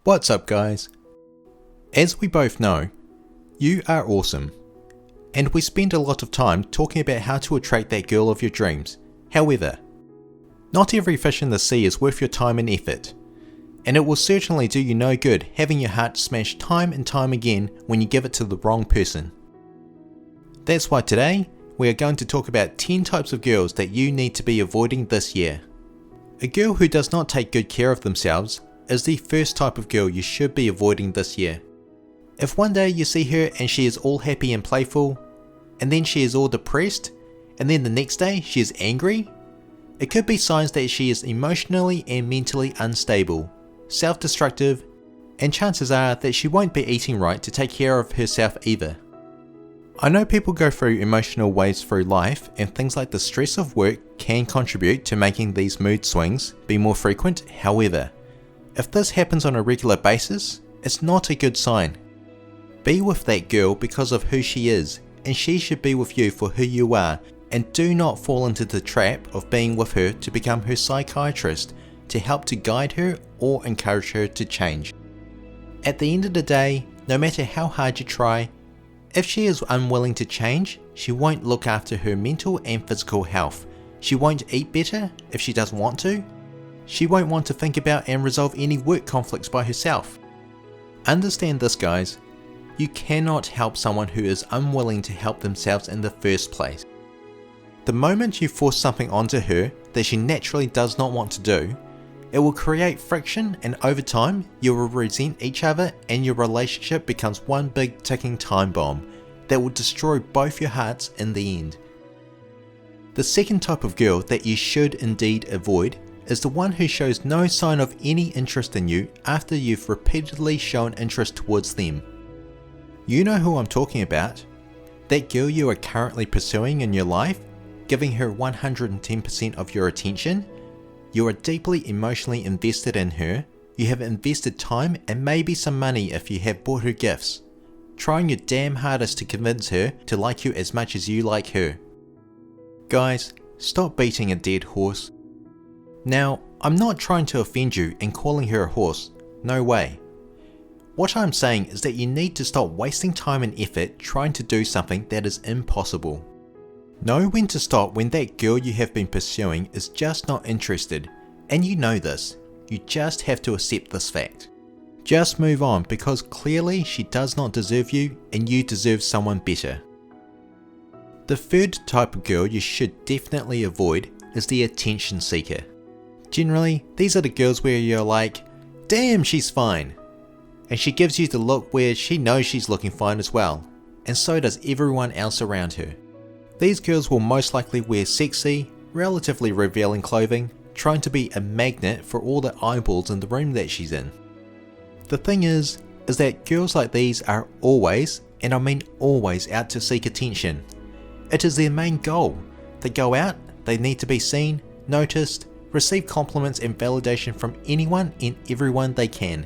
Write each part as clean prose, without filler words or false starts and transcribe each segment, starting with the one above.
What's up, guys? As we both know, you are awesome, and we spend a lot of time talking about how to attract that girl of your dreams. However, not every fish in the sea is worth your time and effort, and it will certainly do you no good having your heart smashed time and time again when you give it to the wrong person. That's why today, we are going to talk about 10 types of girls that you need to be avoiding this year. A girl who does not take good care of themselves is the first type of girl you should be avoiding this year. If one day you see her and she is all happy and playful, and then she is all depressed, and then the next day she is angry, it could be signs that she is emotionally and mentally unstable, self-destructive, and chances are that she won't be eating right to take care of herself either. I know people go through emotional waves through life, and things like the stress of work can contribute to making these mood swings be more frequent. However, if this happens on a regular basis, it's not a good sign. Be with that girl because of who she is, and she should be with you for who you are, and do not fall into the trap of being with her to become her psychiatrist to help to guide her or encourage her to change. At the end of the day, no matter how hard you try, if she is unwilling to change, she won't look after her mental and physical health. She won't eat better if she doesn't want to. She won't want to think about and resolve any work conflicts by herself. Understand this, guys. You cannot help someone who is unwilling to help themselves in the first place. The moment you force something onto her that she naturally does not want to do, it will create friction, and over time you will resent each other and your relationship becomes one big ticking time bomb that will destroy both your hearts in the end. The second type of girl that you should indeed avoid is the one who shows no sign of any interest in you after you've repeatedly shown interest towards them. You know who I'm talking about. That girl you are currently pursuing in your life, giving her 110% of your attention. You are deeply emotionally invested in her, you have invested time and maybe some money if you have bought her gifts, trying your damn hardest to convince her to like you as much as you like her. Guys, stop beating a dead horse. Now, I'm not trying to offend you and calling her a horse, no way. What I'm saying is that you need to stop wasting time and effort trying to do something that is impossible. Know when to stop when that girl you have been pursuing is just not interested, and you know this. You just have to accept this fact. Just move on because clearly she does not deserve you and you deserve someone better. The third type of girl you should definitely avoid is the attention seeker. Generally, these are the girls where you're like, damn, she's fine. And she gives you the look where she knows she's looking fine as well, and so does everyone else around her. These girls will most likely wear sexy, relatively revealing clothing, trying to be a magnet for all the eyeballs in the room that she's in. The thing is that girls like these are always, and I mean always, out to seek attention. It is their main goal. They go out, they need to be seen, noticed, receive compliments and validation from anyone and everyone they can.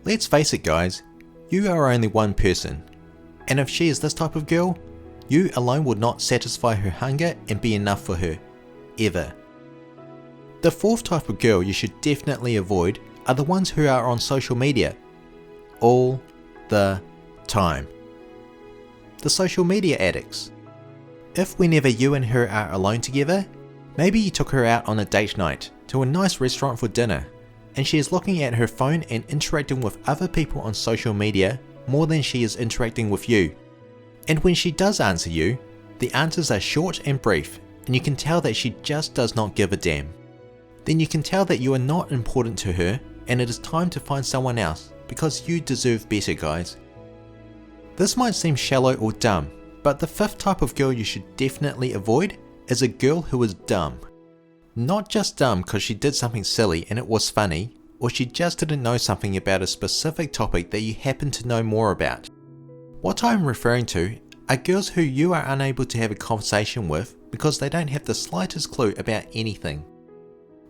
Let's face it, guys, you are only one person, and if she is this type of girl, you alone would not satisfy her hunger and be enough for her, ever. The fourth type of girl you should definitely avoid are the ones who are on social media all the time. The social media addicts. If whenever you and her are alone together, maybe you took her out on a date night to a nice restaurant for dinner, and she is looking at her phone and interacting with other people on social media more than she is interacting with you. And when she does answer you, the answers are short and brief, and you can tell that she just does not give a damn. Then you can tell that you are not important to her, and it is time to find someone else, because you deserve better, guys. This might seem shallow or dumb, but the fifth type of girl you should definitely avoid is a girl who is dumb. Not just dumb because she did something silly and it was funny, or she just didn't know something about a specific topic that you happen to know more about. What I'm referring to are girls who you are unable to have a conversation with because they don't have the slightest clue about anything.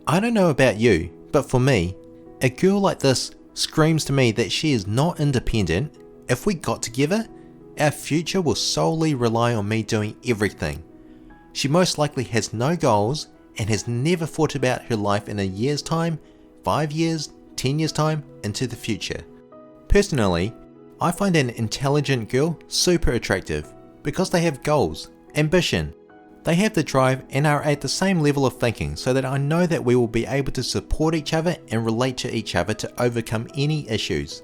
I don't know about you, but for me, a girl like this screams to me that she is not independent. If we got together, our future will solely rely on me doing everything. She most likely has no goals and has never thought about her life in a year's time, 5 years, 10 years time into the future. Personally, I find an intelligent girl super attractive because they have goals, ambition, they have the drive and are at the same level of thinking, so that I know that we will be able to support each other and relate to each other to overcome any issues.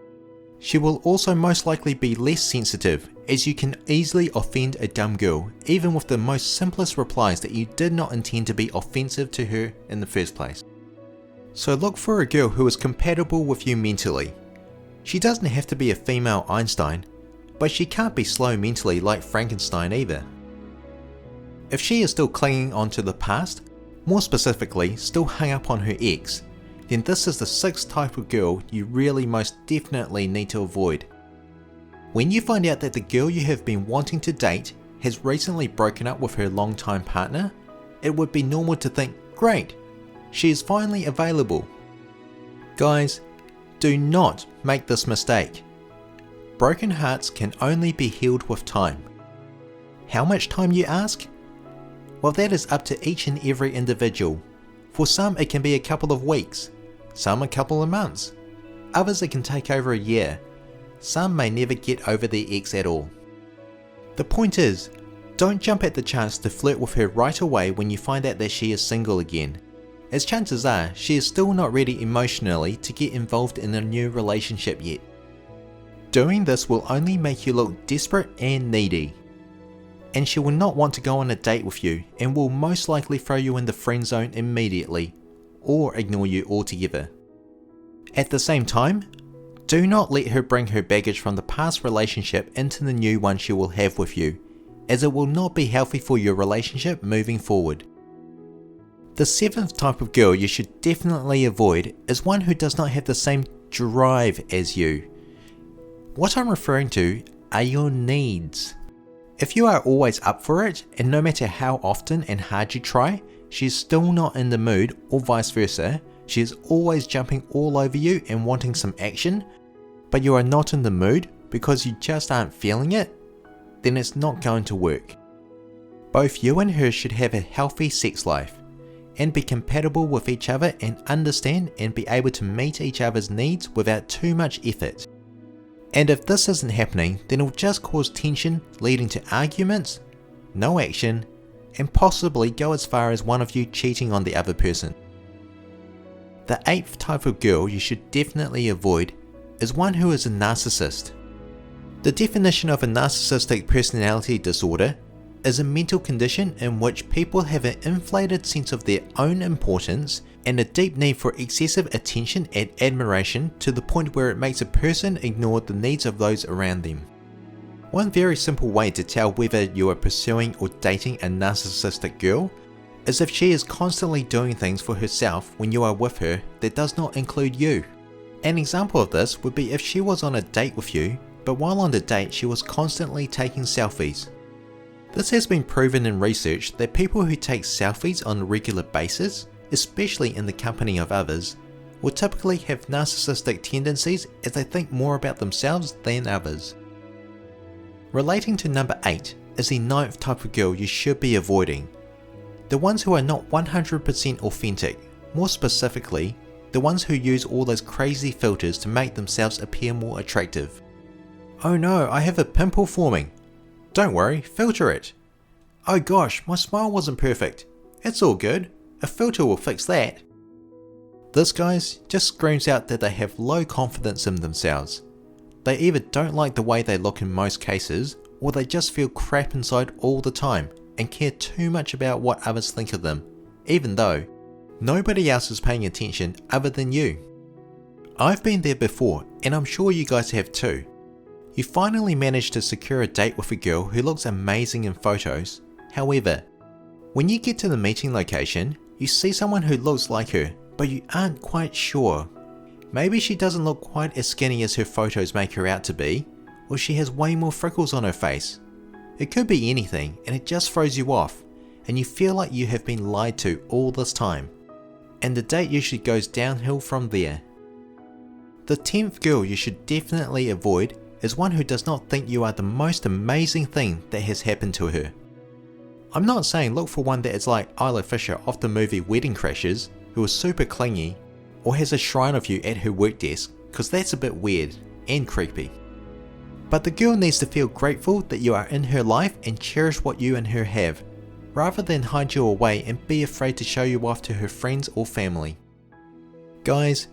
She will also most likely be less sensitive, as you can easily offend a dumb girl, even with the most simplest replies that you did not intend to be offensive to her in the first place. So look for a girl who is compatible with you mentally. She doesn't have to be a female Einstein, but she can't be slow mentally like Frankenstein either. If she is still clinging on to the past, more specifically still hung up on her ex, then this is the sixth type of girl you really most definitely need to avoid. When you find out that the girl you have been wanting to date has recently broken up with her longtime partner, it would be normal to think, great, she is finally available. Guys, do not make this mistake. Broken hearts can only be healed with time. How much time, you ask? Well, that is up to each and every individual. For some it can be a couple of weeks, some a couple of months, others it can take over a year, some may never get over their ex at all. The point is, don't jump at the chance to flirt with her right away when you find out that she is single again, as chances are she is still not ready emotionally to get involved in a new relationship yet. Doing this will only make you look desperate and needy. And she will not want to go on a date with you and will most likely throw you in the friend zone immediately, or ignore you altogether. At the same time, do not let her bring her baggage from the past relationship into the new one she will have with you, as it will not be healthy for your relationship moving forward. The seventh type of girl you should definitely avoid is one who does not have the same drive as you. What I'm referring to are your needs. If you are always up for it, and no matter how often and hard you try, she is still not in the mood, or vice versa, she is always jumping all over you and wanting some action, but you are not in the mood because you just aren't feeling it, then it's not going to work. Both you and her should have a healthy sex life, and be compatible with each other and understand and be able to meet each other's needs without too much effort. And if this isn't happening, then it will just cause tension, leading to arguments, no action, and possibly go as far as one of you cheating on the other person. The eighth type of girl you should definitely avoid is one who is a narcissist. The definition of a narcissistic personality disorder is a mental condition in which people have an inflated sense of their own importance and a deep need for excessive attention and admiration to the point where it makes a person ignore the needs of those around them. One very simple way to tell whether you are pursuing or dating a narcissistic girl is if she is constantly doing things for herself when you are with her that does not include you. An example of this would be if she was on a date with you, but while on the date she was constantly taking selfies. This has been proven in research that people who take selfies on a regular basis, especially in the company of others, will typically have narcissistic tendencies as they think more about themselves than others. Relating to number 8 is the ninth type of girl you should be avoiding. The ones who are not 100% authentic, more specifically, the ones who use all those crazy filters to make themselves appear more attractive. Oh no, I have a pimple forming. Don't worry, filter it. Oh gosh, my smile wasn't perfect. It's all good. A filter will fix that. This, guys, just screams out that they have low confidence in themselves. They either don't like the way they look in most cases, or they just feel crap inside all the time and care too much about what others think of them, even though nobody else is paying attention other than you. I've been there before, and I'm sure you guys have too. You finally manage to secure a date with a girl who looks amazing in photos. However, when you get to the meeting location, you see someone who looks like her, but you aren't quite sure. Maybe she doesn't look quite as skinny as her photos make her out to be, or she has way more freckles on her face. It could be anything, and it just throws you off, and you feel like you have been lied to all this time. And the date usually goes downhill from there. The 10th girl you should definitely avoid is one who does not think you are the most amazing thing that has happened to her. I'm not saying look for one that is like Isla Fisher off the movie Wedding Crashers, who is super clingy, or has a shrine of you at her work desk, because that's a bit weird and creepy. But the girl needs to feel grateful that you are in her life and cherish what you and her have, rather than hide you away and be afraid to show you off to her friends or family. Guys,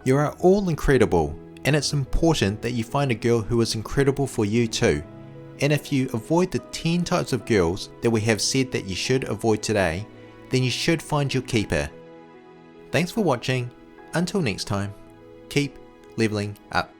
you are all incredible, and it's important that you find a girl who is incredible for you too. And if you avoid the 10 types of girls that we have said that you should avoid today, then you should find your keeper. Thanks for watching. Until next time, keep leveling up.